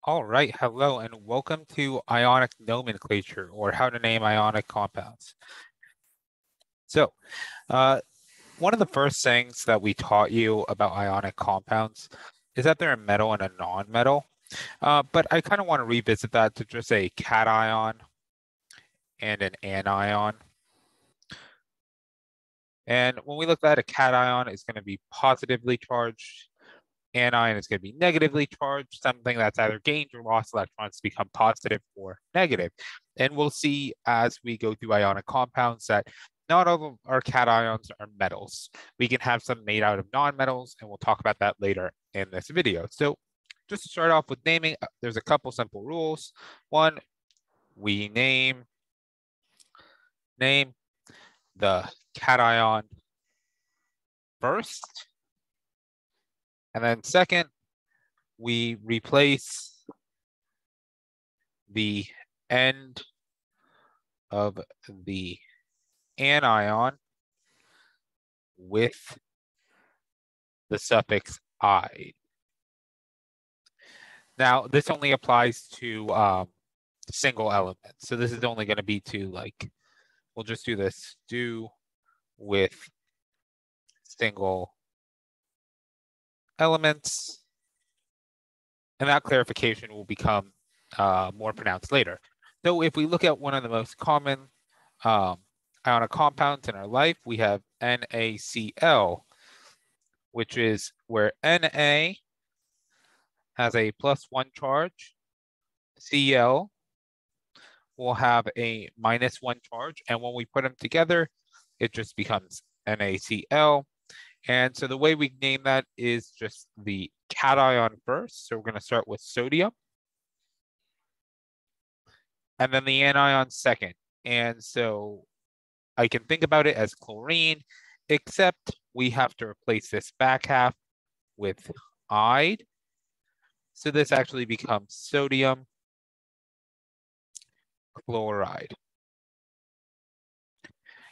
All right, hello and welcome to Ionic Nomenclature, or how to name ionic compounds. So, uh, one of the first things that we taught you about ionic compounds is that they're a metal and a non-metal. But I kind of want to revisit that to just a cation and an anion. And when we look at a cation, it's going to be positively charged. Anion is going to be negatively charged, something that's either gained or lost electrons to become positive or negative. And we'll see as we go through ionic compounds that not all of our cations are metals. We can have some made out of non-metals, and we'll talk about that later in this video. So just to start off with naming, there's a couple simple rules. One, we name the cation first. And then second, we replace the end of the anion with the suffix "ide." Now, this only applies to single elements. So this is only going to be to we'll just do this, do with single elements. And that clarification will become more pronounced later. So if we look at one of the most common ionic compounds in our life, we have NaCl, which is where Na has a +1 charge, Cl will have a -1 charge, and when we put them together, it just becomes NaCl. And so the way we name that is just the cation first. So we're going to start with sodium, and then the anion second. And so I can think about it as chlorine, except we have to replace this back half with "ide." So this actually becomes sodium chloride.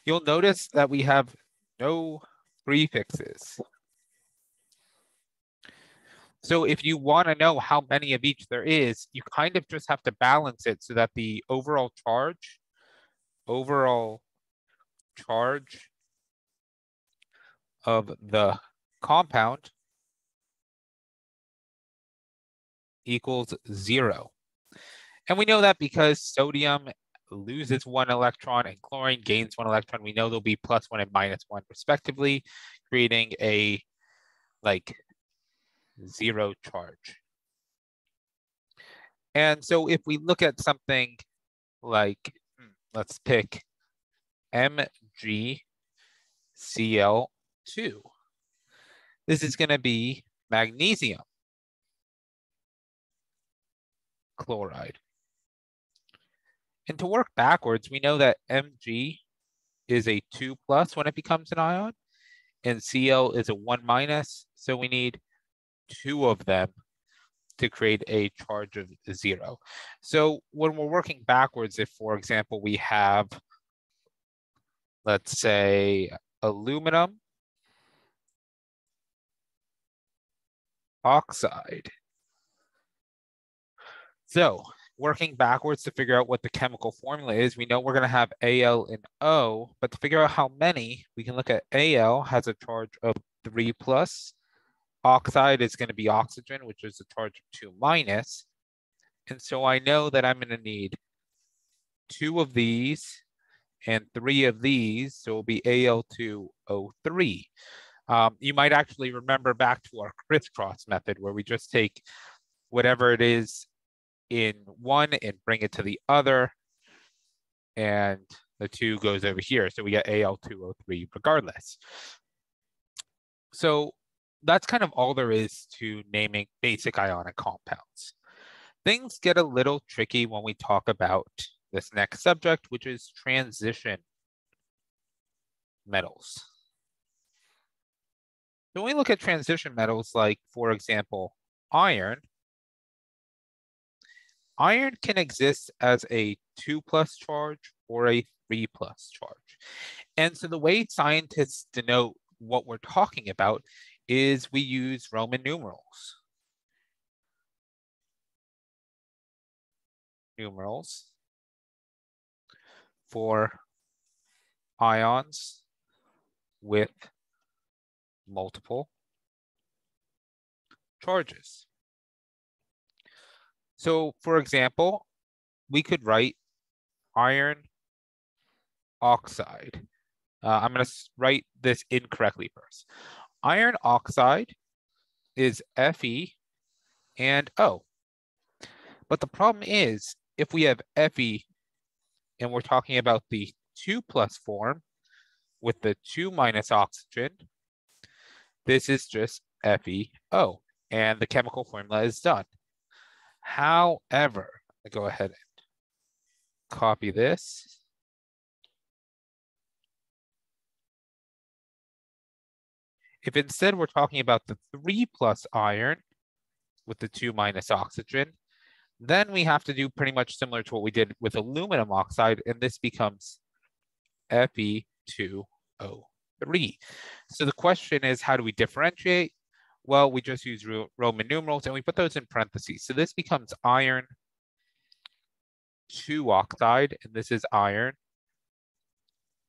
You'll notice that we have no prefixes. So if you want to know how many of each there is, you kind of just have to balance it so that the overall charge of the compound equals 0. And we know that because sodium loses 1 electron and chlorine gains 1 electron, we know there'll be +1 and -1 respectively, creating a 0 charge. And so if we look at something like, let's pick MgCl2. This is going to be magnesium chloride. And to work backwards, we know that Mg is a 2+ when it becomes an ion, and Cl is a 1-. So we need 2 of them to create a charge of 0. So when we're working backwards, if, for example, we have, let's say, aluminum oxide. So working backwards to figure out what the chemical formula is, we know we're going to have Al and O, but to figure out how many, we can look at Al has a charge of 3+. Oxide is going to be oxygen, which is a charge of 2-. And so I know that I'm going to need 2 of these and 3 of these, so it'll be Al2O3. You might actually remember back to our crisscross method where we just take whatever it is in one and bring it to the other, and the 2 goes over here. So we get Al2O3 regardless. So that's kind of all there is to naming basic ionic compounds. Things get a little tricky when we talk about this next subject, which is transition metals. So when we look at transition metals, like, for example, iron can exist as a 2+ charge or a 3+ charge. And so the way scientists denote what we're talking about is we use Roman numerals. numerals for ions with multiple charges. So, for example, we could write iron oxide. I'm going to write this incorrectly first. Iron oxide is Fe and O. But the problem is, if we have Fe and we're talking about the 2+ form with the 2- oxygen, this is just FeO, and the chemical formula is done. However, I go ahead and copy this. If instead we're talking about the 3+ iron with the 2- oxygen, then we have to do pretty much similar to what we did with aluminum oxide, and this becomes Fe2O3. So the question is, how do we differentiate? Well, we just use Roman numerals and we put those in parentheses. So this becomes iron 2 oxide, and this is iron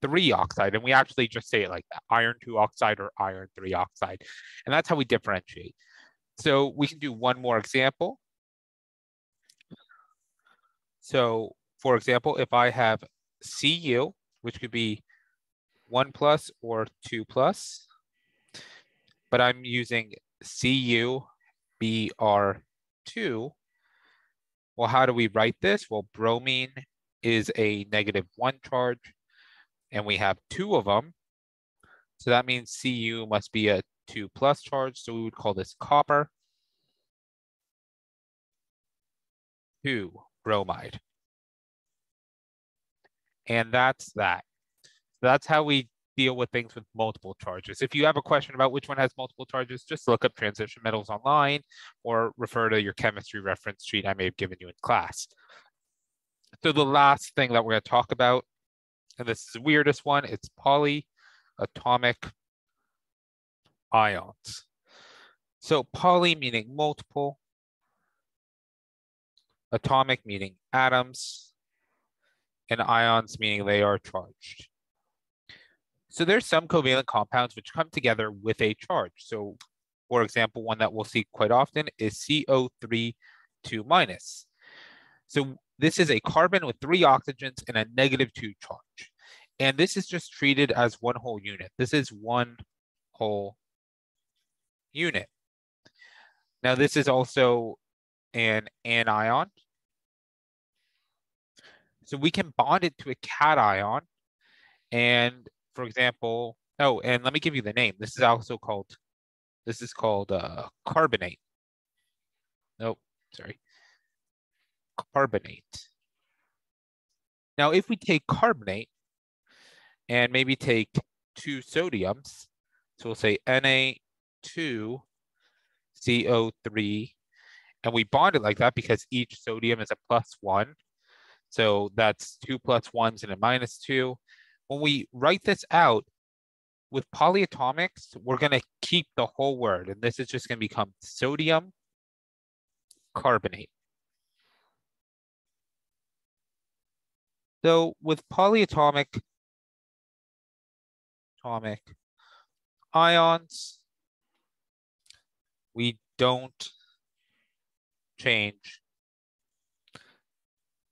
3 oxide. And we actually just say it like that, iron 2 oxide or iron 3 oxide. And that's how we differentiate. So we can do one more example. So for example, if I have Cu, which could be 1+ or 2+, but I'm using CuBr2, well, how do we write this? Well, bromine is a -1 charge, and we have 2 of them. So that means Cu must be a 2+ charge, so we would call this copper 2 bromide. And that's that. That's how we deal with things with multiple charges. If you have a question about which one has multiple charges, just look up transition metals online or refer to your chemistry reference sheet I may have given you in class. So the last thing that we're going to talk about, and this is the weirdest one, it's polyatomic ions. So poly meaning multiple, atomic meaning atoms, and ions meaning they are charged. So there's some covalent compounds which come together with a charge. So for example, one that we'll see quite often is CO3 2-. So this is a carbon with 3 oxygens and a -2 charge. And this is just treated as one whole unit. This is one whole unit. Now this is also an anion. So we can bond it to a cation. And for example, oh, and let me give you the name. This is also called, carbonate. Nope, sorry. Carbonate. Now, if we take carbonate and maybe take 2 sodiums, so we'll say Na2CO3, and we bond it like that because each sodium is a +1. So that's 2 +1s and a -2. When we write this out, with polyatomics, we're going to keep the whole word, and this is just going to become sodium carbonate. So with polyatomic ions, we don't change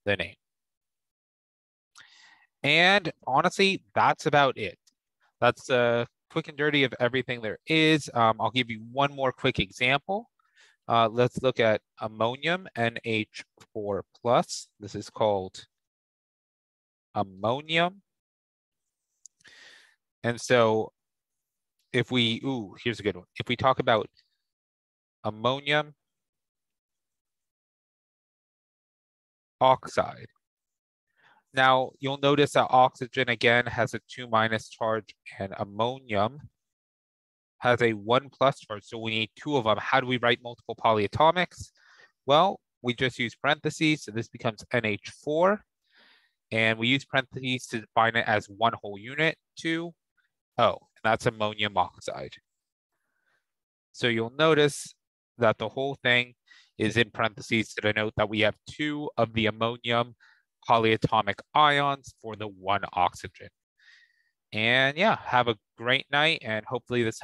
the name. And honestly, that's about it. That's a quick and dirty of everything there is. I'll give you one more quick example. Let's look at ammonium, NH4+. This is called ammonium. And so if we, here's a good one. If we talk about ammonium oxide, now you'll notice that oxygen again has a 2- charge and ammonium has a 1+ charge. So we need 2 of them. How do we write multiple polyatomics? Well, we just use parentheses. So this becomes NH4. And we use parentheses to define it as one whole unit, 2O. And that's ammonium oxide. So you'll notice that the whole thing is in parentheses to denote that we have 2 of the ammonium polyatomic ions for the 1 oxygen. And yeah, have a great night, and hopefully this helps.